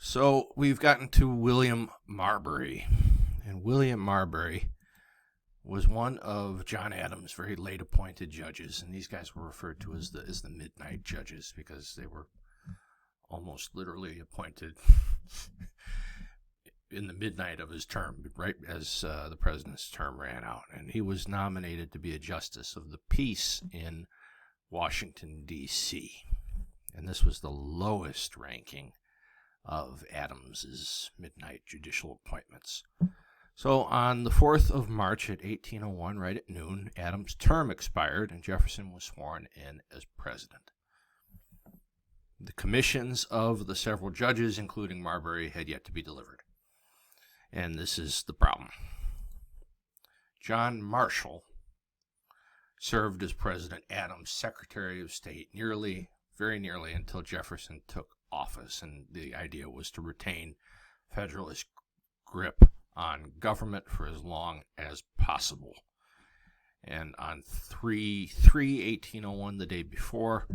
So we've gotten to William Marbury, and William Marbury was one of John Adams' very late appointed judges, and these guys were referred to as the midnight judges because they were almost literally appointed in the midnight of his term, right as the president's term ran out, and he was nominated to be a justice of the peace in Washington, D.C., and this was the lowest ranking of Adams's midnight judicial appointments. So on the 4th of March at 1801, right at noon, Adams' term expired and Jefferson was sworn in as president. The commissions of the several judges, including Marbury, had yet to be delivered. And this is the problem. John Marshall served as President Adams' Secretary of State very nearly until Jefferson took office, and the idea was to retain Federalist grip on government for as long as possible. And on 3/3/1801, the day before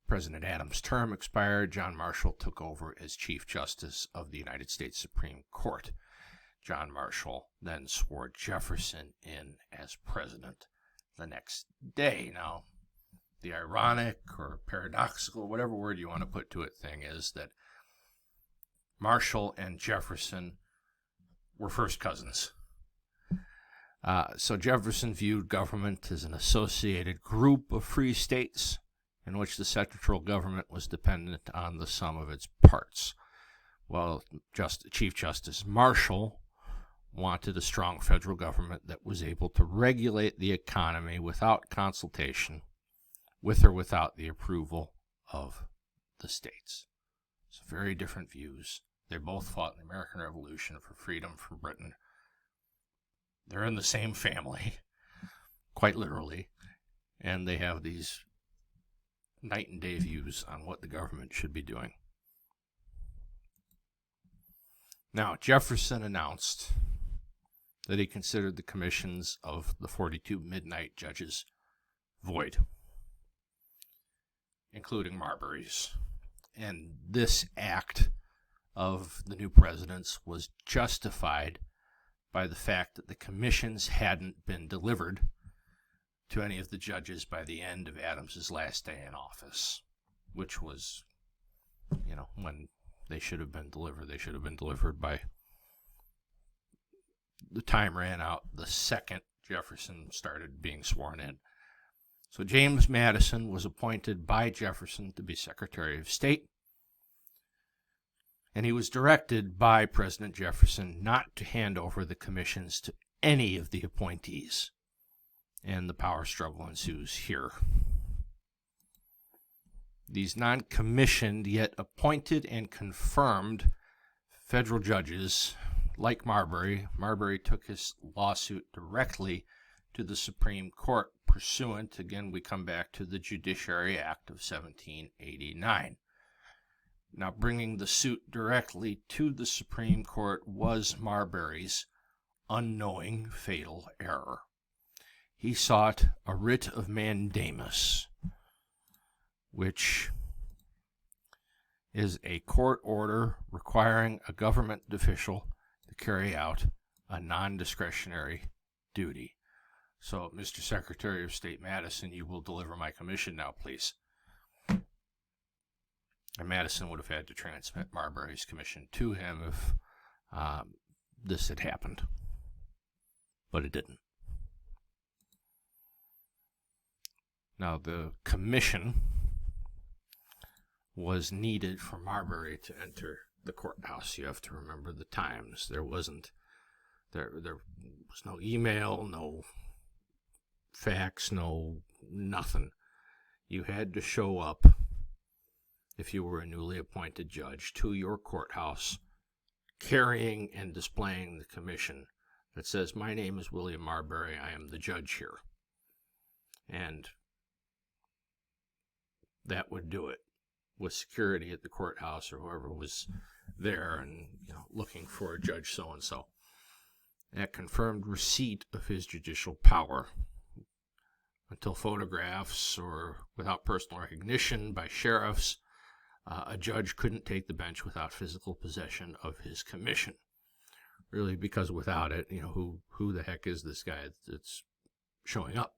President Adams' term expired, John Marshall took over as Chief Justice of the United States Supreme Court. John Marshall then swore Jefferson in as president the next day. Now, the ironic or paradoxical, whatever word you want to put to it, thing is that Marshall and Jefferson were first cousins. So Jefferson viewed government as an associated group of free states in which the central government was dependent on the sum of its parts. While Chief Justice Marshall wanted a strong federal government that was able to regulate the economy without consultation, with or without the approval of the states. So very different views. They both fought in the American Revolution for freedom from Britain. They're in the same family, quite literally, and they have these night and day views on what the government should be doing. Now, Jefferson announced that he considered the commissions of the 42 midnight judges void, including Marbury's. And this act of the new president's was justified by the fact that the commissions hadn't been delivered to any of the judges by the end of Adams's last day in office, which was, when they should have been delivered. They should have been delivered by the time ran out the second Jefferson started being sworn in. So James Madison was appointed by Jefferson to be Secretary of State, and he was directed by President Jefferson not to hand over the commissions to any of the appointees, and the power struggle ensues here. These non-commissioned yet appointed and confirmed federal judges, like Marbury took his lawsuit directly to the Supreme Court pursuant, again, we come back to the Judiciary Act of 1789. Now, bringing the suit directly to the Supreme Court was Marbury's unknowing fatal error. He sought a writ of mandamus, which is a court order requiring a government official to carry out a non-discretionary duty. So, Mr. Secretary of State Madison, you will deliver my commission now, please. And Madison would have had to transmit Marbury's commission to him if this had happened. But it didn't. Now, the commission was needed for Marbury to enter the courthouse. You have to remember the times. There was no email, no fax, no nothing. You had to show up, if you were a newly appointed judge, to your courthouse carrying and displaying the commission that says, "My name is William Marbury, I am the judge here." And that would do it, with security at the courthouse or whoever was there and looking for Judge so-and-so. That confirmed receipt of his judicial power. Until photographs or without personal recognition by sheriffs a judge couldn't take the bench without physical possession of his commission. Really, because without it, who the heck is this guy that's showing up?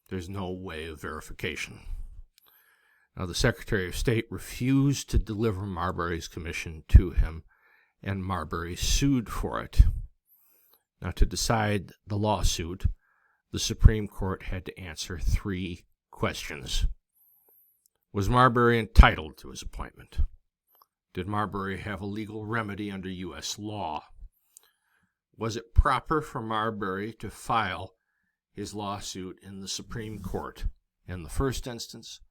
There's no way of verification. Now, the Secretary of State refused to deliver Marbury's commission to him, and Marbury sued for it. Now, to decide the lawsuit, the Supreme Court had to answer 3 questions. Was Marbury entitled to his appointment? Did Marbury have a legal remedy under U.S. law? Was it proper for Marbury to file his lawsuit in the Supreme Court in the first instance,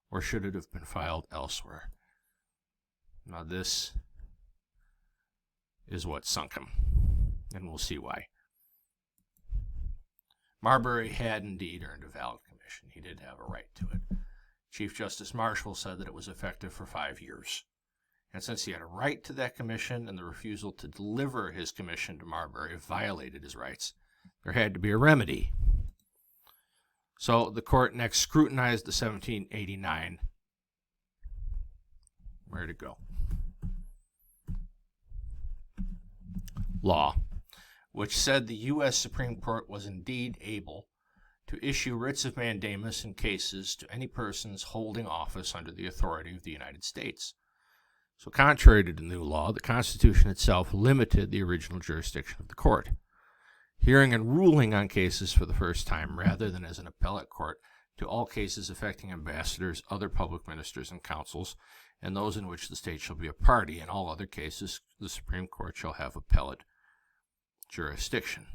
or should it have been filed elsewhere? Now, this is what sunk him, and we'll see why. Marbury had indeed earned a valid commission. He did have a right to it. Chief Justice Marshall said that it was effective for 5 years. And since he had a right to that commission and the refusal to deliver his commission to Marbury violated his rights, there had to be a remedy. So the court next scrutinized the 1789. Where'd it go? Law, which said the U.S. Supreme Court was indeed able to issue writs of mandamus in cases to any persons holding office under the authority of the United States. So contrary to the new law, the Constitution itself limited the original jurisdiction of the court. Hearing and ruling on cases for the first time, rather than as an appellate court, to all cases affecting ambassadors, other public ministers and councils, and those in which the state shall be a party. In all other cases, the Supreme Court shall have appellate jurisdiction.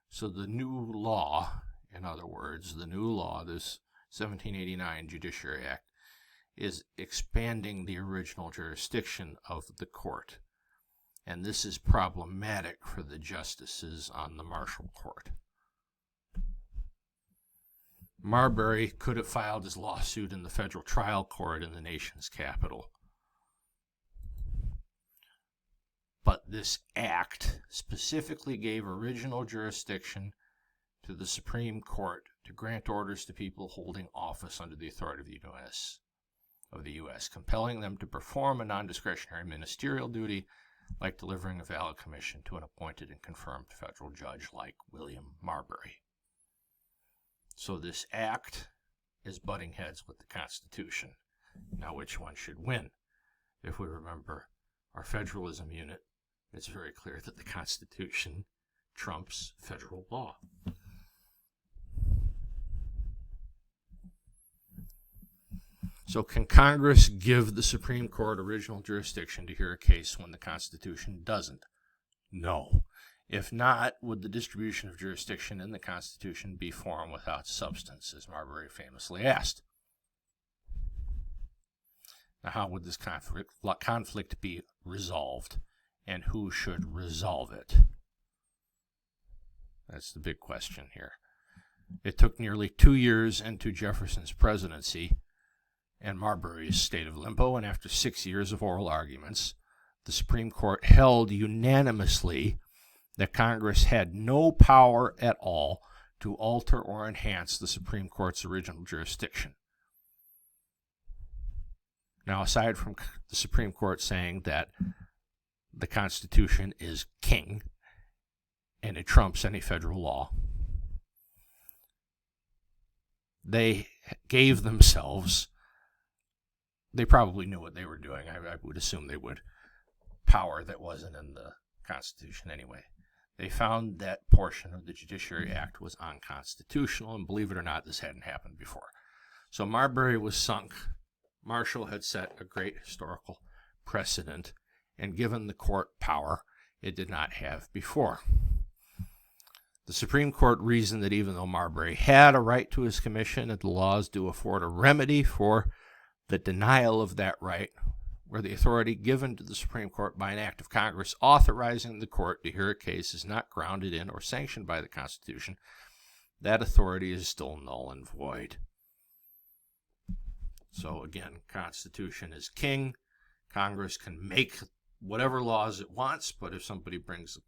So the new law, in other words, the new law, this 1789 Judiciary Act, is expanding the original jurisdiction of the court. And this is problematic for the justices on the Marshall Court. Marbury could have filed his lawsuit in the federal trial court in the nation's capital. But this act specifically gave original jurisdiction to the Supreme Court to grant orders to people holding office under the authority of the U.S., compelling them to perform a non-discretionary ministerial duty like delivering a valid commission to an appointed and confirmed federal judge like William Marbury. So this act is butting heads with the Constitution. Now, which one should win? If we remember our federalism unit, it's very clear that the Constitution trumps federal law. So can Congress give the Supreme Court original jurisdiction to hear a case when the Constitution doesn't? No. If not, would the distribution of jurisdiction in the Constitution be form without substance, as Marbury famously asked? Now, how would this conflict be resolved, and who should resolve it? That's the big question here. It took nearly 2 years into Jefferson's presidency and Marbury's state of limbo, and after 6 years of oral arguments, the Supreme Court held unanimously that Congress had no power at all to alter or enhance the Supreme Court's original jurisdiction. Now, aside from the Supreme Court saying that the Constitution is king and it trumps any federal law, they gave themselves, they probably knew what they were doing, I would assume they would, power that wasn't in the Constitution anyway. They found that portion of the Judiciary Act was unconstitutional, and believe it or not, this hadn't happened before. So Marbury was sunk. Marshall had set a great historical precedent and given the court power it did not have before. The Supreme Court reasoned that even though Marbury had a right to his commission, and the laws do afford a remedy for the denial of that right, where the authority given to the Supreme Court by an act of Congress authorizing the court to hear a case is not grounded in or sanctioned by the Constitution, that authority is still null and void. So again, Constitution is king. Congress can make whatever laws it wants, but if somebody brings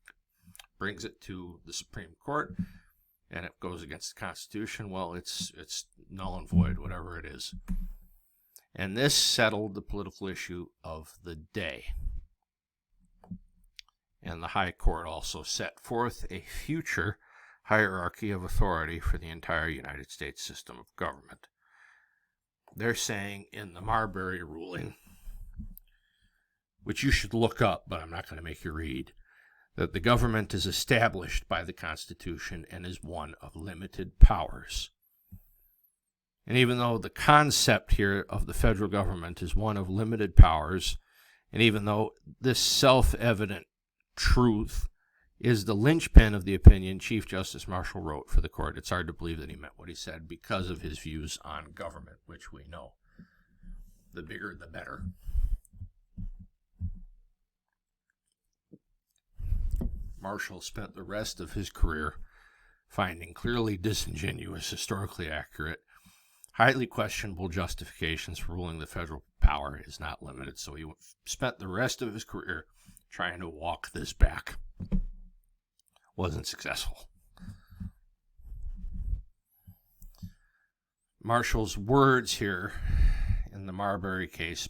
it to the Supreme Court and it goes against the Constitution, well, it's null and void, whatever it is. And this settled the political issue of the day. And the High Court also set forth a future hierarchy of authority for the entire United States system of government. They're saying in the Marbury ruling, which you should look up, but I'm not going to make you read, that the government is established by the Constitution and is one of limited powers. And even though the concept here of the federal government is one of limited powers, and even though this self-evident truth is the linchpin of the opinion Chief Justice Marshall wrote for the court, it's hard to believe that he meant what he said because of his views on government, which we know. The bigger, the better. Marshall spent the rest of his career finding clearly disingenuous, historically accurate, highly questionable justifications for ruling the federal power is not limited. So he spent the rest of his career trying to walk this back. Wasn't successful. Marshall's words here in the Marbury case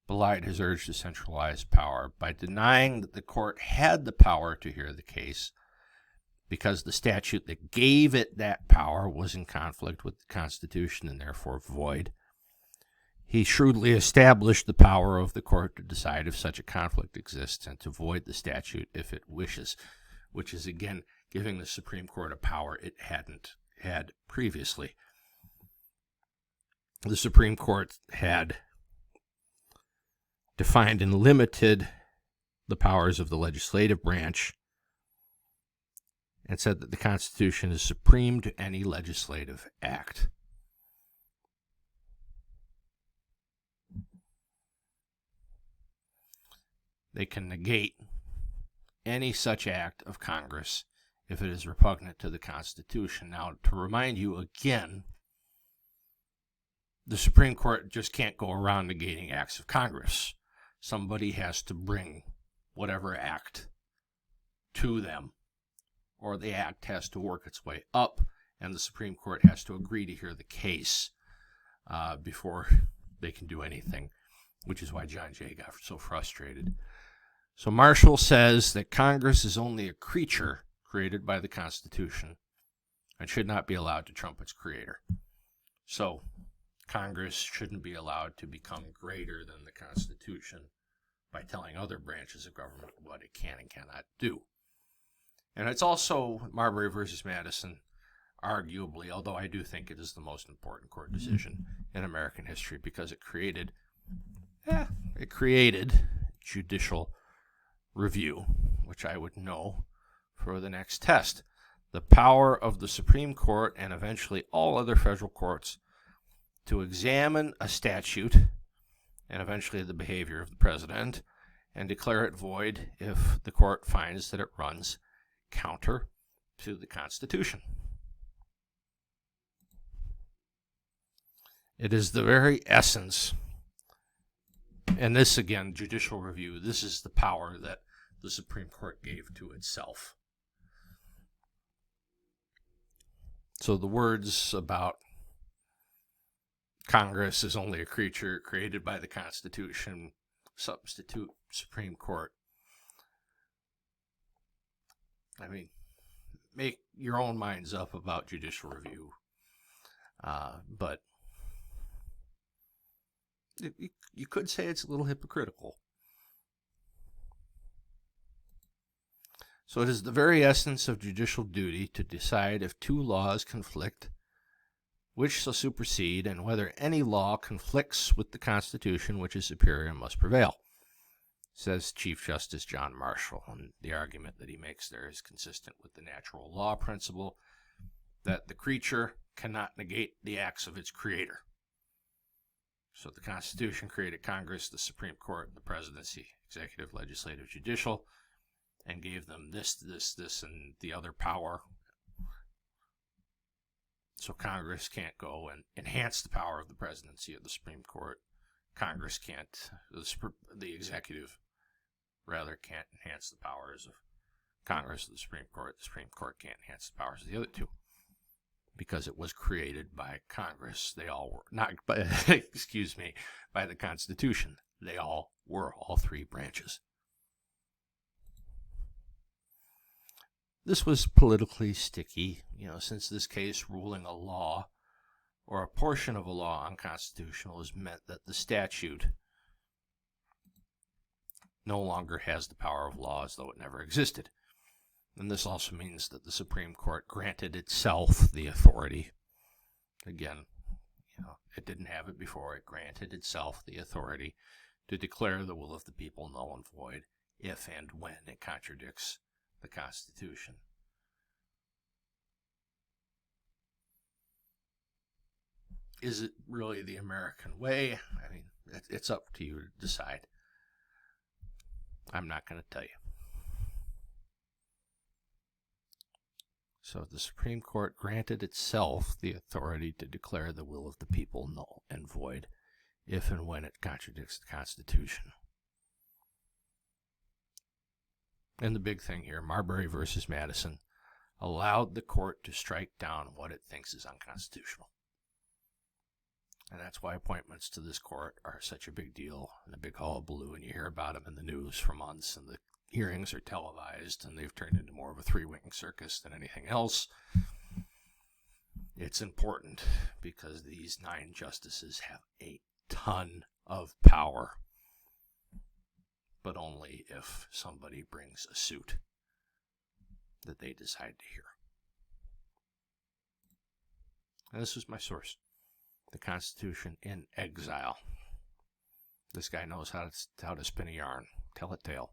belied his urge to centralize power by denying that the court had the power to hear the case because the statute that gave it that power was in conflict with the Constitution and therefore void. He shrewdly established the power of the court to decide if such a conflict exists and to void the statute if it wishes, which is again giving the Supreme Court a power it hadn't had previously. The Supreme Court had defined and limited the powers of the legislative branch and said that the Constitution is supreme to any legislative act. They can negate any such act of Congress if it is repugnant to the Constitution. Now, to remind you again, the Supreme Court just can't go around negating acts of Congress. Somebody has to bring whatever act to them, or the act has to work its way up, and the Supreme Court has to agree to hear the case before they can do anything, which is why John Jay got so frustrated. So Marshall says that Congress is only a creature created by the Constitution and should not be allowed to trump its creator. So Congress shouldn't be allowed to become greater than the Constitution by telling other branches of government what it can and cannot do. And it's also Marbury versus Madison, arguably, although I do think it is the most important court decision in American history because it created judicial review, which I would know for the next test. The power of the Supreme Court and eventually all other federal courts to examine a statute and eventually the behavior of the president and declare it void if the court finds that it runs counter to the Constitution. It is the very essence, and this again, judicial review, this is the power that the Supreme Court gave to itself. So the words about Congress is only a creature created by the Constitution, substitute Supreme Court. I mean, make your own minds up about judicial review. But you could say it's a little hypocritical. So it is the very essence of judicial duty to decide if two laws conflict, which shall supersede, and whether any law conflicts with the Constitution, which is superior and must prevail, says Chief Justice John Marshall. And the argument that he makes there is consistent with the natural law principle that the creature cannot negate the acts of its creator. So the Constitution created Congress, the Supreme Court, the presidency, executive, legislative, judicial, and gave them this, and the other power. So Congress can't go and enhance the power of the presidency or the Supreme Court. Congress can't, the executive rather can't enhance the powers of Congress or the Supreme Court. The Supreme Court can't enhance the powers of the other two. because it was created by Congress. They all were not, by, excuse me, by the Constitution. They all were, all three branches. This was politically sticky, since this case ruling a law or a portion of a law unconstitutional has meant that the statute no longer has the power of law as though it never existed. And this also means that the Supreme Court granted itself the authority. Again, it didn't have it before. It granted itself the authority to declare the will of the people null and void if and when it contradicts the Constitution. Is it really the American way? I mean, it's up to you to decide. I'm not going to tell you. So the Supreme Court granted itself the authority to declare the will of the people null and void if and when it contradicts the Constitution. And the big thing here, Marbury versus Madison, allowed the court to strike down what it thinks is unconstitutional. And that's why appointments to this court are such a big deal and a big hullabaloo, and you hear about them in the news for months, and the hearings are televised, and they've turned into more of a three-wing circus than anything else. It's important because these 9 justices have a ton of power, but only if somebody brings a suit that they decide to hear. And this is my source. The Constitution in Exile. This guy knows how to spin a yarn, tell a tale.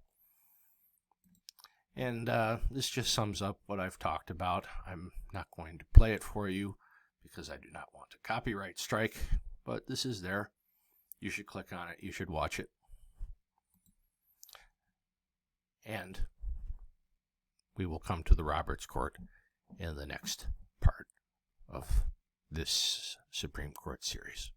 And this just sums up what I've talked about. I'm not going to play it for you because I do not want a copyright strike, but this is there. You should click on it. You should watch it. And we will come to the Roberts Court in the next part of this Supreme Court series.